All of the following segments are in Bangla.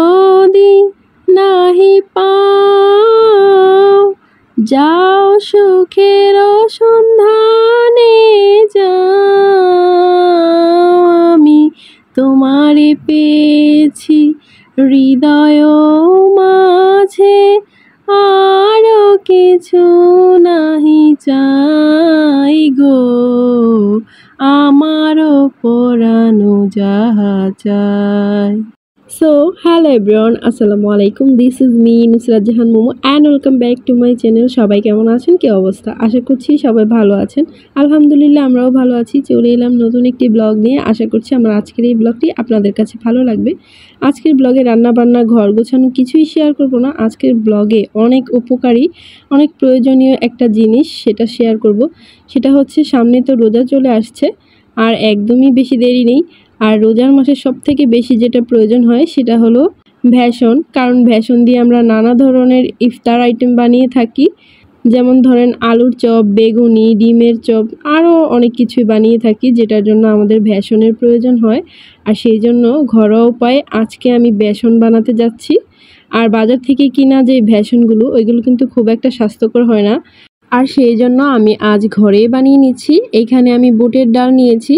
যদি নাহি পাও, যাও সুখের সন্ধানে যাও। আমি তোমারে পেয়েছি হৃদয় মাঝে, আরো কিছু নাহি চাই গো, আমারও পরানো যাহা চাই। So hello everyone, আসসালামু আলাইকুম, this is me Nusrat Jahan momo and welcome back to my channel. সবাই কেমন আছেন, কি অবস্থা? আশা করছি সবাই ভালো আছেন। আলহামদুলিল্লাহ আমরাও ভালো আছি। চলে এলাম নতুন একটি ব্লগ নিয়ে। আশা করছি আমার আজকের এই ব্লগটি আপনাদের কাছে ভালো লাগবে। আজকের ব্লগে রান্না বান্না, ঘর গোছানো কিছুই শেয়ার করব না। আজকের ব্লগে অনেক উপকারী, অনেক প্রয়োজনীয় একটা জিনিস সেটা শেয়ার করব। সেটা হচ্ছে সামনে তো রোজা চলে আসছে, আর একদমই বেশি দেরি নেই। আর রোজার মাসে সবথেকে বেশি যেটা প্রয়োজন হয় সেটা হলো ভেষণ। কারণ ভেষণ দিয়ে আমরা নানা ধরনের ইফতার আইটেম বানিয়ে থাকি, যেমন ধরেন আলুর চপ, বেগুনি, ডিমের চপ, আরও অনেক কিছুই বানিয়ে থাকি, যেটার জন্য আমাদের ভেষণের প্রয়োজন হয়। আর সেই জন্য ঘরোয়া উপায়ে আজকে আমি বেসন বানাতে যাচ্ছি। আর বাজার থেকে কিনা যে ভেষণগুলো, ওইগুলো কিন্তু খুব একটা স্বাস্থ্যকর হয় না। আর সেই জন্য আমি আজ ঘরেই বানিয়ে নিচ্ছি। এইখানে আমি বুটের ডাল নিয়েছি,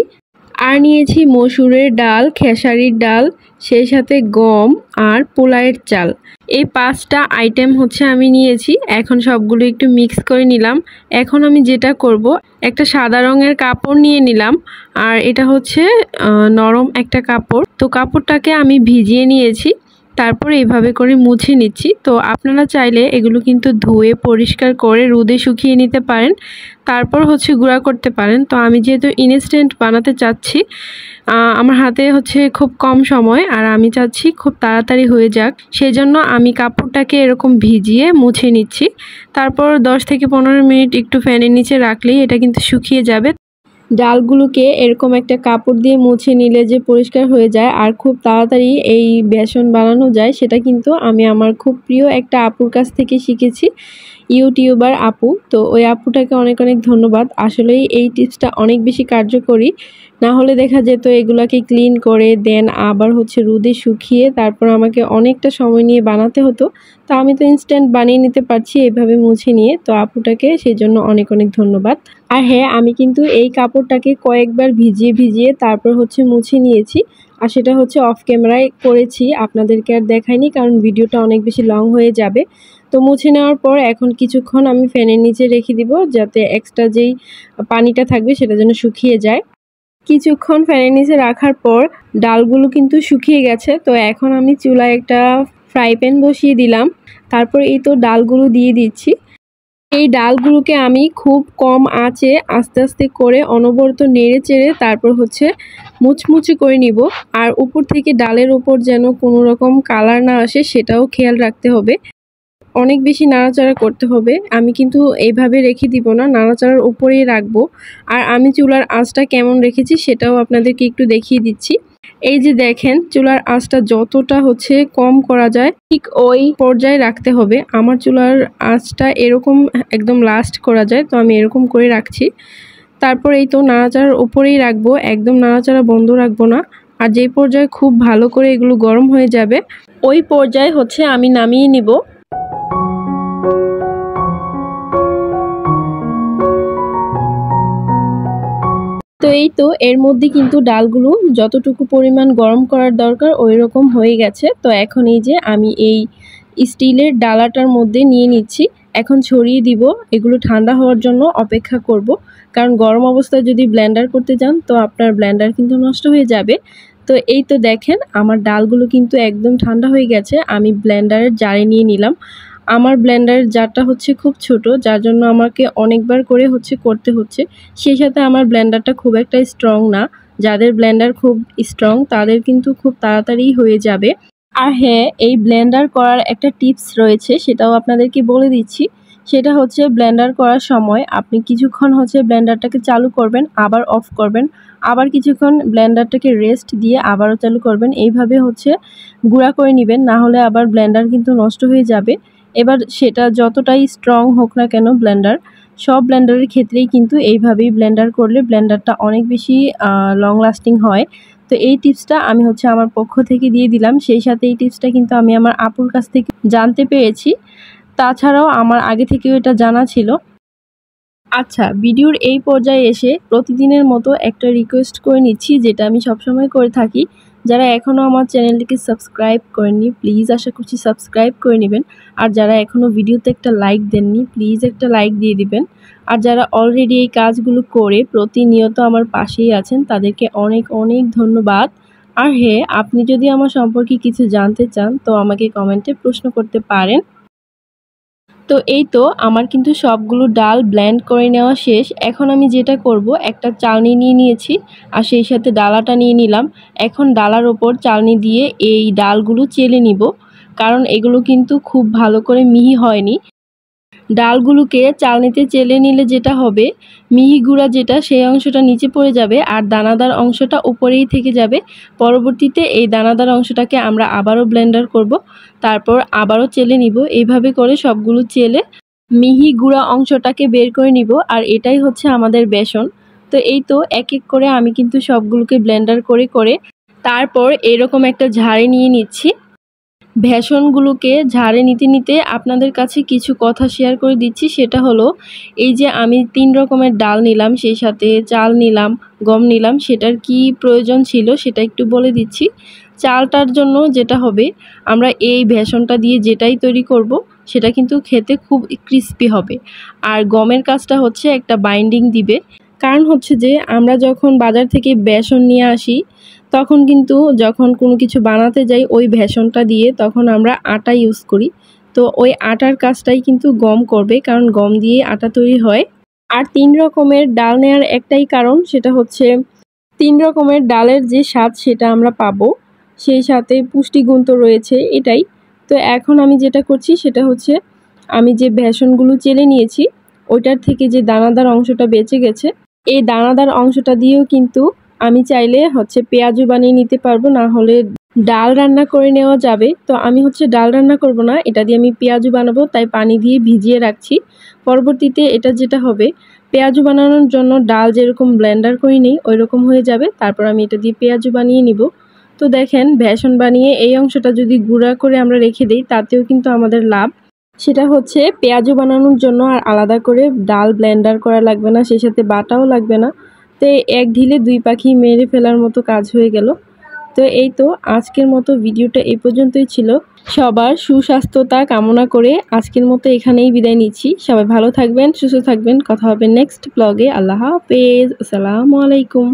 আর নিয়েছি মসুরের ডাল, খেসারির ডাল, সেই সাথে গম আর পোলাওয়ের চাল। এই 5টা আইটেম হচ্ছে আমি নিয়েছি। এখন সবগুলো একটু মিক্স করে নিলাম। এখন আমি যেটা করব, একটা সাদা রঙের কাপড় নিয়ে নিলাম, আর এটা হচ্ছে নরম একটা কাপড়। তো কাপড়টাকে আমি ভিজিয়ে নিয়েছি, তারপর এইভাবে করে মুছে নিচ্ছি। তো আপনারা চাইলে এগুলো কিন্তু ধুয়ে পরিষ্কার করে রোদে শুকিয়ে নিতে পারেন, তারপর হচ্ছে গুঁড়া করতে পারেন। তো আমি যেহেতু ইনস্ট্যান্ট বানাতে চাচ্ছি, আমার হাতে হচ্ছে খুব কম সময়, আর আমি চাচ্ছি খুব তাড়াতাড়ি হয়ে যাক, সেজন্য আমি কাপড়টাকে এরকম ভিজিয়ে মুছে নিচ্ছি। তারপর 10 থেকে 15 মিনিট একটু ফ্যানের নিচে রাখলেই এটা কিন্তু শুকিয়ে যাবে। ডালগুলোকে এরকম একটা কাপড় দিয়ে মুছে নিলে যে পরিষ্কার হয়ে যায় আর খুব তাড়াতাড়ি এই বেসন বানানো যায়, সেটা কিন্তু আমি আমার খুব প্রিয় একটা আপুর কাছ থেকে শিখেছি, ইউটিউবার আপু। তো ওই আপুটাকে অনেক অনেক ধন্যবাদ। আসলেই এই টিপসটা অনেক বেশি কার্যকরী। না হলে দেখা যেত এগুলাকে ক্লিন করে দেন আবার হচ্ছে রোদে শুকিয়ে তারপর আমাকে অনেকটা সময় নিয়ে বানাতে হতো। তো আমি তো ইনস্ট্যান্ট বানিয়ে নিতে পারছি এভাবে মুছে নিয়ে। তো আপুটাকে সেই জন্য অনেক অনেক ধন্যবাদ। আর হ্যাঁ, আমি কিন্তু এই কাপড়টাকে কয়েকবার ভিজিয়ে ভিজিয়ে তারপর হচ্ছে মুছে নিয়েছি। আর সেটা হচ্ছে অফ ক্যামেরায় করেছি, আপনাদেরকে আর দেখাইনি, কারণ ভিডিওটা অনেক বেশি লং হয়ে যাবে। তো মুছে নেওয়ার পর এখন কিছুক্ষণ আমি ফ্যানের নিচে রেখে দিব, যাতে এক্সট্রা যেই পানিটা থাকবে সেটা যেন শুকিয়ে যায়। কিছুক্ষণ ফ্যানের নিচে রাখার পর ডালগুলো কিন্তু শুকিয়ে গেছে। তো এখন আমি চুলায় একটা ফ্রাই প্যান বসিয়ে দিলাম, তারপর এই তো ডালগুলো দিয়ে দিচ্ছি। এই ডালগুলোকে আমি খুব কম আঁচে আস্তে আস্তে করে অনবরত নেড়ে চেড়ে তারপর হচ্ছে মুচমুচে করে নিব। আর উপর থেকে ডালের উপর যেন কোনো রকম কালার না আসে সেটাও খেয়াল রাখতে হবে। অনেক বেশি নাড়াচাড়া করতে হবে। আমি কিন্তু এইভাবে রেখে দিব না, নাড়াচাড়ার উপরেই রাখবো। আর আমি চুলার আঁচটা কেমন রেখেছি সেটাও আপনাদেরকে একটু দেখিয়ে দিচ্ছি। এই যে দেখেন, চুলার আঁচটা যতটা হচ্ছে কম করা যায় ঠিক ওই পর্যায়ে রাখতে হবে। আমার চুলার আঁচটা এরকম একদম লাস্ট করা যায়, তো আমি এরকম করে রাখছি। তারপর এই তো নাড়াচাড়ার উপরেই রাখবো, একদম নাড়াচাড়া বন্ধ রাখবো না। আর যেই পর্যায়ে খুব ভালো করে এগুলো গরম হয়ে যাবে, ওই পর্যায়ে হচ্ছে আমি নামিয়ে নিব। তো এই তো এর মধ্যে কিন্তু ডালগুলো যতটুকু পরিমাণ গরম করার দরকার ওই রকম হয়ে গেছে। তো এখন এই যে আমি এই স্টিলের ডালাটার মধ্যে নিয়ে নিচ্ছি, এখন ছড়িয়ে দিব। এগুলো ঠান্ডা হওয়ার জন্য অপেক্ষা করব, কারণ গরম অবস্থায় যদি ব্লেন্ডার করতে যান তো আপনার ব্লেন্ডার কিন্তু নষ্ট হয়ে যাবে। তো এই তো দেখেন, আমার ডালগুলো কিন্তু একদম ঠান্ডা হয়ে গেছে। আমি ব্লেন্ডারের জারে নিয়ে নিলাম। আমার ব্লেন্ডারের জারটা হচ্ছে খুব ছোট, যার জন্য আমাকে অনেকবার করে হচ্ছে করতে হচ্ছে। সেই সাথে আমার ব্লেন্ডারটা খুব একটা স্ট্রং না। যাদের ব্লেন্ডার খুব স্ট্রং তাদের কিন্তু খুব তাড়াতাড়ি হয়ে যাবে। আর হ্যাঁ, এই ব্লেন্ডার করার একটা টিপস রয়েছে, সেটাও আপনাদেরকে বলে দিচ্ছি। সেটা হচ্ছে ব্লেন্ডার করার সময় আপনি কিছুক্ষণ হচ্ছে ব্লেন্ডারটাকে চালু করবেন, আবার অফ করবেন, আবার কিছুক্ষণ ব্লেন্ডারটাকে রেস্ট দিয়ে আবারও চালু করবেন। এইভাবে হচ্ছে গুঁড়া করে নেবেন, না হলে আবার ব্লেন্ডার কিন্তু নষ্ট হয়ে যাবে। এবার সেটা যতটাই স্ট্রং হোক না কেন ব্লেন্ডার, সব ব্লেন্ডারের ক্ষেত্রেই কিন্তু এইভাবেই ব্লেন্ডার করলে ব্লেন্ডারটা অনেক বেশি লং লাস্টিং হয়। তো এই টিপসটা আমি হচ্ছে আমার পক্ষ থেকে দিয়ে দিলাম। সেই সাথে এই টিপসটা কিন্তু আমি আমার আপুর কাছ থেকে জানতে পেরেছি। তাছাড়াও আমার আগে থেকেও এটা জানা ছিল। আচ্ছা, ভিডিওর এই পর্যায়ে এসে প্রতিদিনের মতো একটা রিকোয়েস্ট করে নিচ্ছি, যেটা আমি সবসময় করে থাকি। যারা এখনও আমার চ্যানেলটিকে সাবস্ক্রাইব করেননি প্লিজ আশা করছি সাবস্ক্রাইব করে নেবেন। আর যারা এখনও ভিডিওতে একটা লাইক দেননি প্লিজ একটা লাইক দিয়ে দিবেন। আর যারা অলরেডি এই কাজগুলো করে প্রতিনিয়ত আমার পাশেই আছেন তাদেরকে অনেক অনেক ধন্যবাদ। আর হ্যাঁ, আপনি যদি আমার সম্পর্কে কিছু জানতে চান তো আমাকে কমেন্টে প্রশ্ন করতে পারেন। তো এই তো আমার কিন্তু সবগুলো ডাল ব্লেন্ড করে নেওয়া শেষ। এখন আমি যেটা করব, একটা চালনি নিয়ে নিয়েছি আর সেই সাথে ডালাটা নিয়ে নিলাম। এখন ডালার ওপর চালনি দিয়ে এই ডালগুলো চেলে নিব, কারণ এগুলো কিন্তু খুব ভালো করে মিহি হয়নি। ডালগুলোকে চালনিতে চেলে নিলে যেটা হবে, মিহি গুঁড়া যেটা সেই অংশটা নিচে পড়ে যাবে আর দানাদার অংশটা উপরেই থেকে যাবে। পরবর্তীতে এই দানাদার অংশটাকে আমরা আবারও ব্লেন্ডার করব, তারপর আবারও চেলে নিব। এইভাবে করে সবগুলো চেলে মিহি গুঁড়া অংশটাকে বের করে নিব, আর এটাই হচ্ছে আমাদের বেসন। তো এই তো এক এক করে আমি কিন্তু সবগুলোকে ব্লেন্ডার করে করে তারপর এরকম একটা ঝাড়ি নিয়ে নিচ্ছি। বেসনগুলোকে ঝাড়ে নিতে নিতে আপনাদের কাছে কিছু কথা শেয়ার করে দিচ্ছি। সেটা হলো, এই যে আমি 3 রকমের ডাল নিলাম, সেই সাথে চাল নিলাম, গম নিলাম, সেটার কি প্রয়োজন ছিল সেটা একটু বলে দিচ্ছি। চালটার জন্য যেটা হবে, আমরা এই বেসনটা দিয়ে যেটাই তৈরি করব সেটা কিন্তু খেতে খুব ক্রিস্পি হবে। আর গমের কাজটা হচ্ছে একটা বাইন্ডিং দিবে। কারণ হচ্ছে যে আমরা যখন বাজার থেকে বেসন নিয়ে আসি তখন কিন্তু যখন কোনো কিছু বানাতে যাই ওই বেসনটা দিয়ে তখন আমরা আটা ইউজ করি। তো ওই আটার কাজটাই কিন্তু গম করবে, কারণ গম দিয়ে আটা তৈরি হয়। আর 3 রকমের ডাল নেওয়ার একটাই কারণ, সেটা হচ্ছে 3 রকমের ডালের যে স্বাদ সেটা আমরা পাবো, সেই সাথে পুষ্টিগুণ তো রয়েছে এটাই। তো এখন আমি যেটা করছি সেটা হচ্ছে, আমি যে বেসনগুলো চেলে নিয়েছি ওইটার থেকে যে দানাদার অংশটা বেঁচে গেছে, এই দানাদার অংশটা দিয়েও কিন্তু আমি চাইলে হচ্ছে পেঁয়াজু বানিয়ে নিতে পারবো, না হলে ডাল রান্না করে নেওয়া যাবে। তো আমি হচ্ছে ডাল রান্না করব না, এটা দিয়ে আমি পেঁয়াজু বানাবো, তাই পানি দিয়ে ভিজিয়ে রাখছি। পরবর্তীতে এটা যেটা হবে, পেঁয়াজু বানানোর জন্য ডাল যেরকম ব্লেন্ডার করে নিই ওই রকম হয়ে যাবে। তারপর আমি এটা দিয়ে পেঁয়াজু বানিয়ে নিব। তো দেখেন, বেসন বানিয়ে এই অংশটা যদি গুঁড়া করে আমরা রেখে দিই তাতেও কিন্তু আমাদের লাভ। সেটা হচ্ছে পেঁয়াজু বানানোর জন্য আর আলাদা করে ডাল ব্লেন্ডার করা লাগবে না, সেই সাথে বাটাও লাগবে না। তো এক ঢিলে 2 পাখি মেরে ফেলার মতো কাজ হয়ে গেল। তো এই তো আজকের মতো ভিডিওটা এই পর্যন্তই ছিল। সবার সুস্বাস্থ্যতা কামনা করে আজকের মতো এখানেই বিদায় নিচ্ছি। সবাই ভালো থাকবেন, সুস্থ থাকবেন। কথা হবে নেক্সট ব্লগে। আল্লাহ হাফেজ। আসসালামু আলাইকুম।